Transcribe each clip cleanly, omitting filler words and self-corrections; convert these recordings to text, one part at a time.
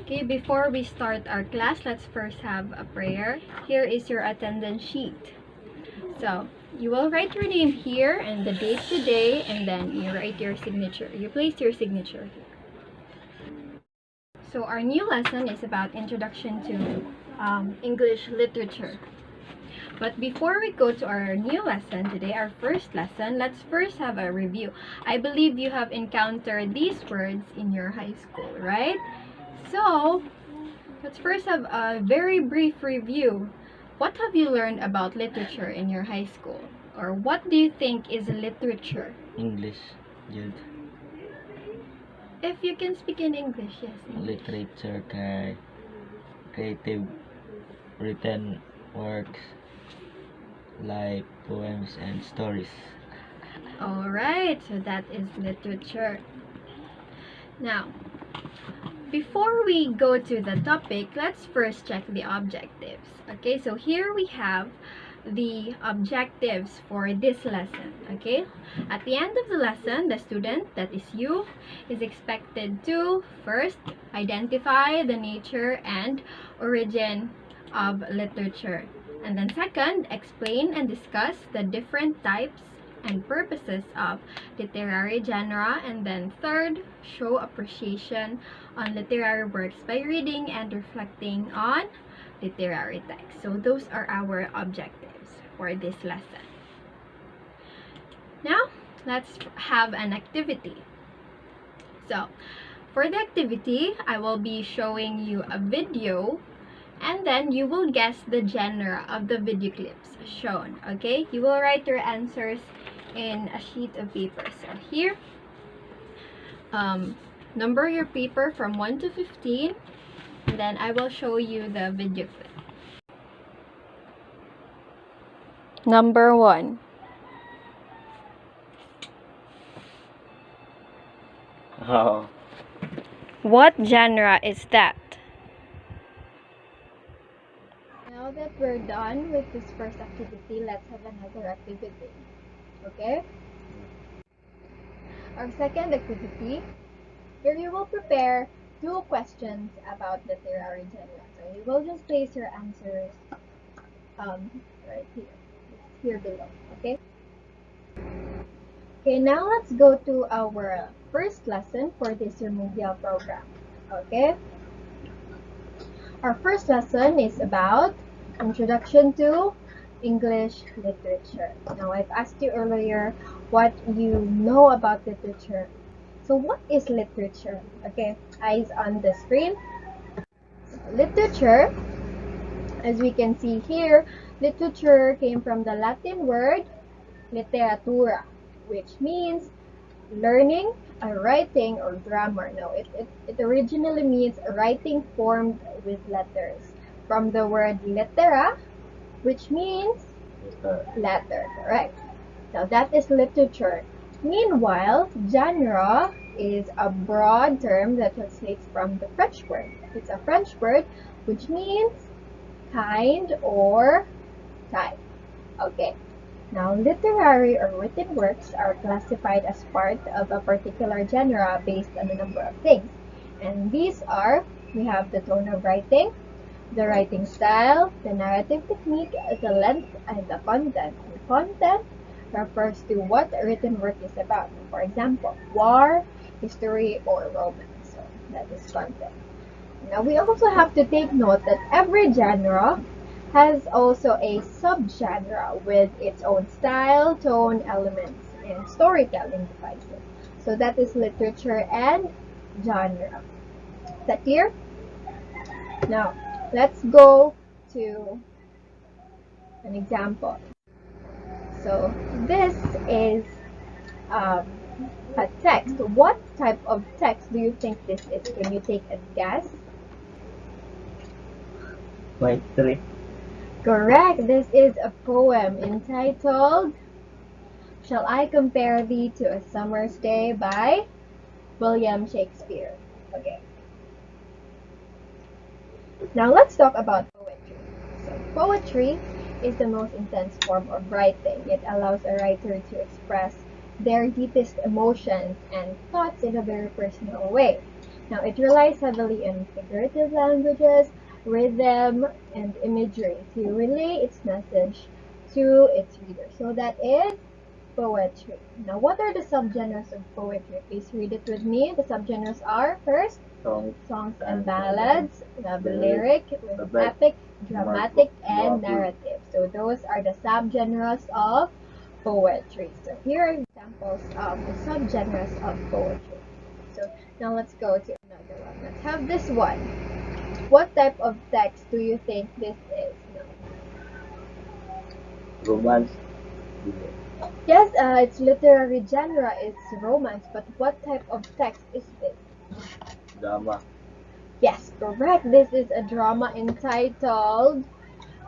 Okay, before we start our class, let's first have a prayer. Here is your attendance sheet. So, you will write your name here and the date today, and then you write your signature. You place your signature here. So, our new lesson is about Introduction to English Literature. But before we go to our new lesson today, our first lesson, let's first have a review. I believe you have encountered these words in your high school, right? So, let's first have a very brief review. What have you learned about literature in your high school? Or what do you think is literature? English, Jude. If you can speak in English, yes. Literature kay creative written works like poems and stories. Alright, so that is literature. Now, before we go to the topic, let's first check the objectives. Okay, so here we have the objectives for this lesson. Okay, at the end of the lesson, the student, that is you, is expected to first identify the nature and origin of literature, and then second, explain and discuss the different types and purposes of literary genre, and then third, show appreciation on literary works by reading and reflecting on literary text. So those are our objectives for this lesson. Now, let's have an activity. So, for the activity, I will be showing you a video, and then you will guess the genre of the video clips shown. Okay, you will write your answers in a sheet of paper. So here, number your paper from 1 to 15, and then I will show you the video clip. Number 1. Oh, What genre is that? Now that we're done with this first activity, let's have another activity. Okay? Our second activity, here you will prepare 2 questions about literary genre. So you will just place your answers right here. It's here below. Okay? Okay, now let's go to our first lesson for this remedial program. Okay? Our first lesson is about Introduction to English Literature. Now, I've asked you earlier what you know about literature. So, what is literature? Okay, eyes on the screen. Literature, as we can see here, literature came from the Latin word literatura, which means learning, a writing, or grammar. Now, it originally means writing formed with letters, from the word litera, which means letter, correct? Now, that is literature. Meanwhile, genre is a broad term that translates from the French word. It's a French word which means kind or type. Okay. Now, literary or written works are classified as part of a particular genre based on a number of things. And these are, we have the tone of writing, the writing style, the narrative technique, the length, and the content. And content refers to what a written work is about. For example, war, history, or romance. So that is content. Now, we also have to take note that every genre has also a subgenre with its own style, tone, elements, and storytelling devices. So that is literature and genre. Is that clear? Now, let's go to an example. So this is a text. What type of text do you think this is? Can you take a guess? poetry. Correct. This is a poem entitled Shall I Compare Thee to a Summer's Day by William Shakespeare. Okay. Now let's talk about poetry. So poetry is the most intense form of writing. It allows a writer to express their deepest emotions and thoughts in a very personal way. Now, it relies heavily on figurative languages, rhythm, and imagery to relay its message to its reader. So that is poetry. Now, what are the subgenres of poetry? Please read it with me. The subgenres are first, songs and ballads. We have lyric, we have epic, dramatic, and narrative. So those are the subgenres of poetry. So here are examples of the subgenres of poetry. So now let's go to another one. Let's have this one. What type of text do you think this is? Romance. Yes, its literary genre is romance, but what type of text is this? Drama. Yes, correct. This is a drama entitled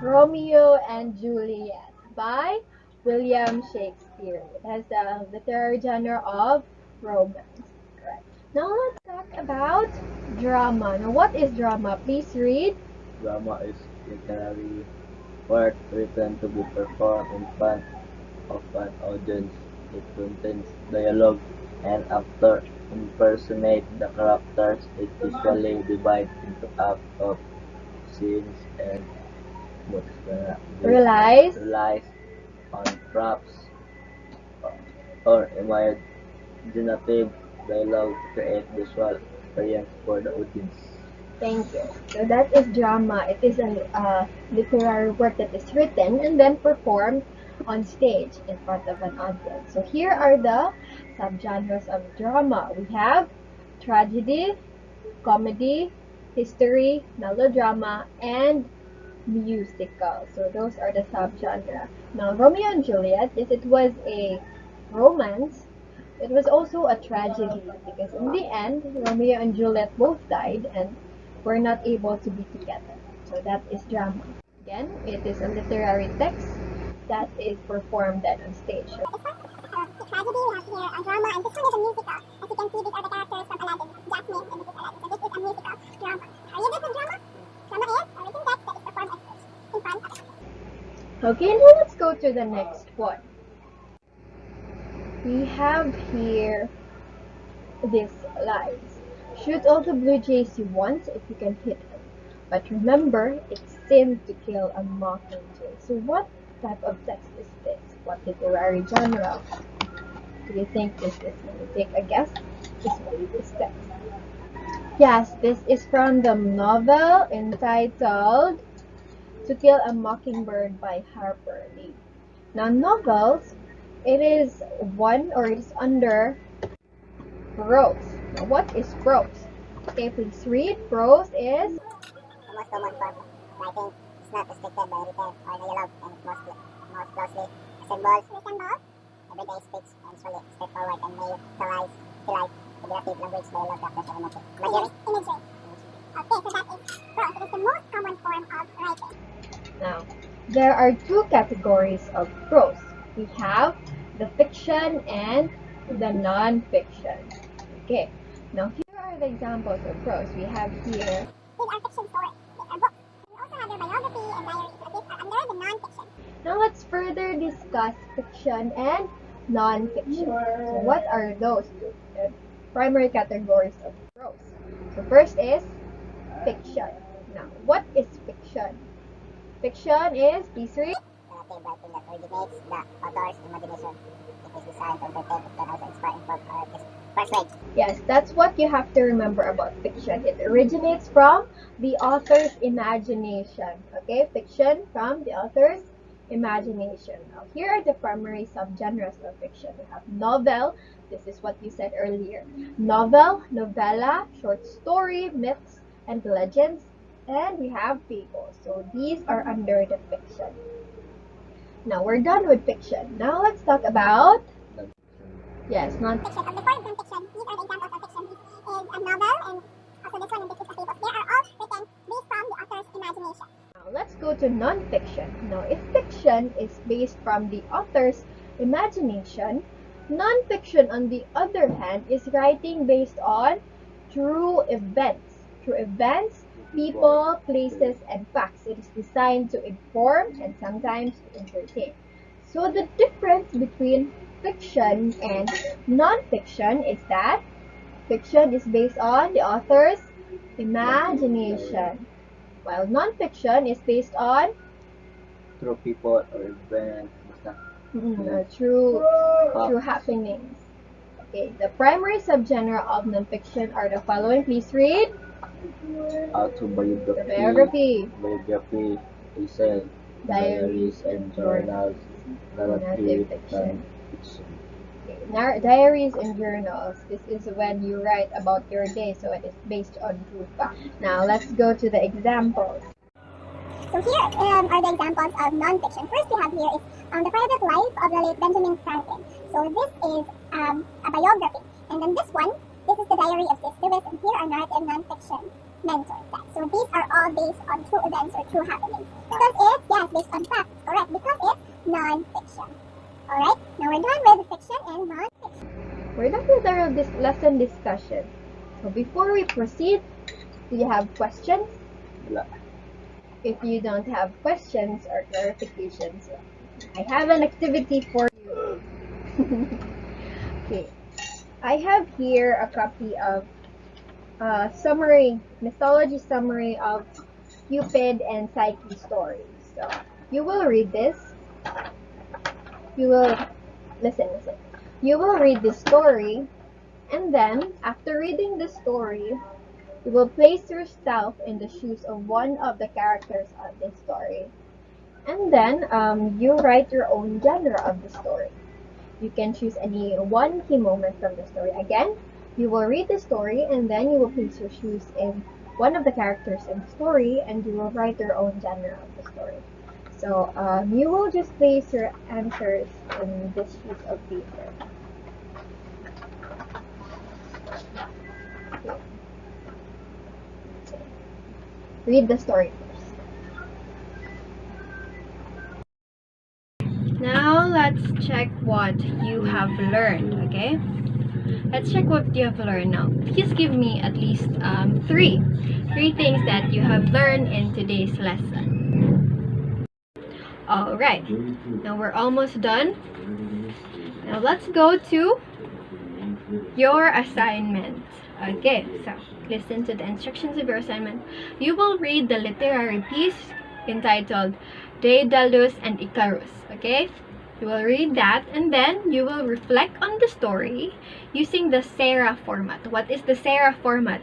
Romeo and Juliet by William Shakespeare. It has the literary genre of romance. Correct. Now let's talk about drama. Now what is drama? Please read. Drama is literary work written to be performed in front of an audience. It contains dialogue and actors impersonate the characters. It usually divides into acts of scenes and relies on props or imaginative dialogue to create visual experience for the audience. Thank you. So that is drama. It is a literary work that is written and then performed on stage in front of an audience. So here are the subgenres of drama. We have tragedy, comedy, history, melodrama, and musical. So those are the subgenre. Now, Romeo and Juliet, yes, it was a romance. It was also a tragedy because in the end, Romeo and Juliet both died and were not able to be together. So that is drama. Again, it is a literary text that is performed then on stage. So, The tragedy we have here, a drama, and this one is a musical. As you can see, these are the characters from Aladdin, Jasmine, and this is Aladdin. So this is a musical drama. Are you good with drama? Drama is a written text that is performed on stage in front of an audience. okay, now let's go to the next one. We have here these lines. Shoot all the blue jays you want if you can hit them. But remember, it's sin to kill a mockingjay. So what type of text is this? What literary genre do you think this is? Can you take a guess? Just read this text. Yes, this is from the novel entitled To Kill a Mockingbird by Harper Lee. Now novels, it is one or it is under prose. Now what is prose? Okay, please read. Prose is The most common form of writing is not restricted by written or dialogue and most closely resembles everyday speech and usually straightforward and may utilize figurative language, dialogue, characters, and imagery. Okay, so that is prose. It is the most common form of writing. now. There are two categories of prose. We have the fiction and the non-fiction. Okay. Now here are the examples of prose. We have here. These are fiction stories. These are books. We also have their biography and diaries. So these are under the non-fiction. Now let's further discuss fiction and non-fiction. So what are those two primary categories of prose? So first is fiction. Now, what is fiction? Fiction is, please read. Narrative writing that originates the author's imagination. It is designed to entertain, but can also inspire and persuade. Yes, that's what you have to remember about fiction. It originates from the author's imagination. Okay, fiction from the author's imagination. Now, here are the primary subgenres of fiction. We have novel. This is what you said earlier. Novel, novella, short story, myths, and legends. And we have fables. So these are under the fiction. Now we're done with fiction. Now let's talk about yes, Fiction. Of the four non-fiction, these are the examples of fiction. This is a novel and also this one and this is a fable. They are all written based from the author's imagination. Now let's go to non-fiction. Now if fiction is based from the author's imagination, non-fiction on the other hand is writing based on true events. True events, people, places, and facts. It is designed to inform and sometimes to entertain. So the difference between fiction and non-fiction is that Fiction is based on the author's imagination, while nonfiction is based on True people or events. Basta. true happenings. Okay, the primary subgenre of nonfiction are the following. Please read. Autobiography, Biography, essay, diaries, and journals. narrative, fiction. non-fiction. Okay, diaries and journals. This is when you write about your day, so it is based on true fact. Now let's go to the examples. So here are the examples of non-fiction. First we have here is the private life of the late Benjamin Franklin. So this is a biography. And then this one, this is the diary of C.S. Lewis, and here are narrative non-fiction mentors. So these are all based on true events or true happenings. Because it's, yes, based on facts, correct, because it's non-fiction. Alright, now we're done with fiction and non-fiction. We're done with our lesson discussion. So before we proceed, do you have questions? Wala. If you don't have questions or clarifications, I have an activity for you. Okay, I have here a copy of mythology summary of Cupid and Psyche stories. So you will read this. You will listen. You will read this story, and then after reading the story, you will place yourself in the shoes of one of the characters of this story. And then you write your own genre of the story. You can choose any one key moment from the story. Again, you will read the story and then you will place your shoes in one of the characters in the story and you will write your own genre of the story. So you will just place your answers in this sheet of paper. Okay. Read the story first. Now let's check what you have learned, okay? Let's check what you have learned now. Please give me at least three things that you have learned in today's lesson. Alright, now we're almost done. Now let's go to your assignment. Okay, so listen to the instructions of your assignment. You will read the literary piece entitled Daedalus and Icarus. Okay, you will read that and then you will reflect on the story using the SARA format. What is the SARA format?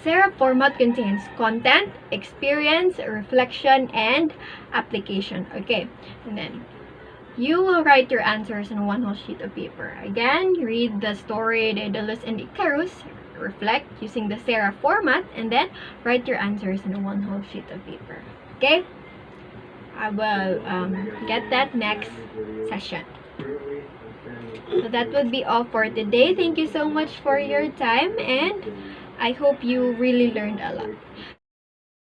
SARA format contains content, experience, reflection, and application. Okay, and then you will write your answers on one whole sheet of paper. Again, read the story Daedalus and Icarus, reflect using the SARA format, and then write your answers on one whole sheet of paper. Okay? I will get that next session. So that would be all for today. Thank you so much for your time and I hope you really learned a lot.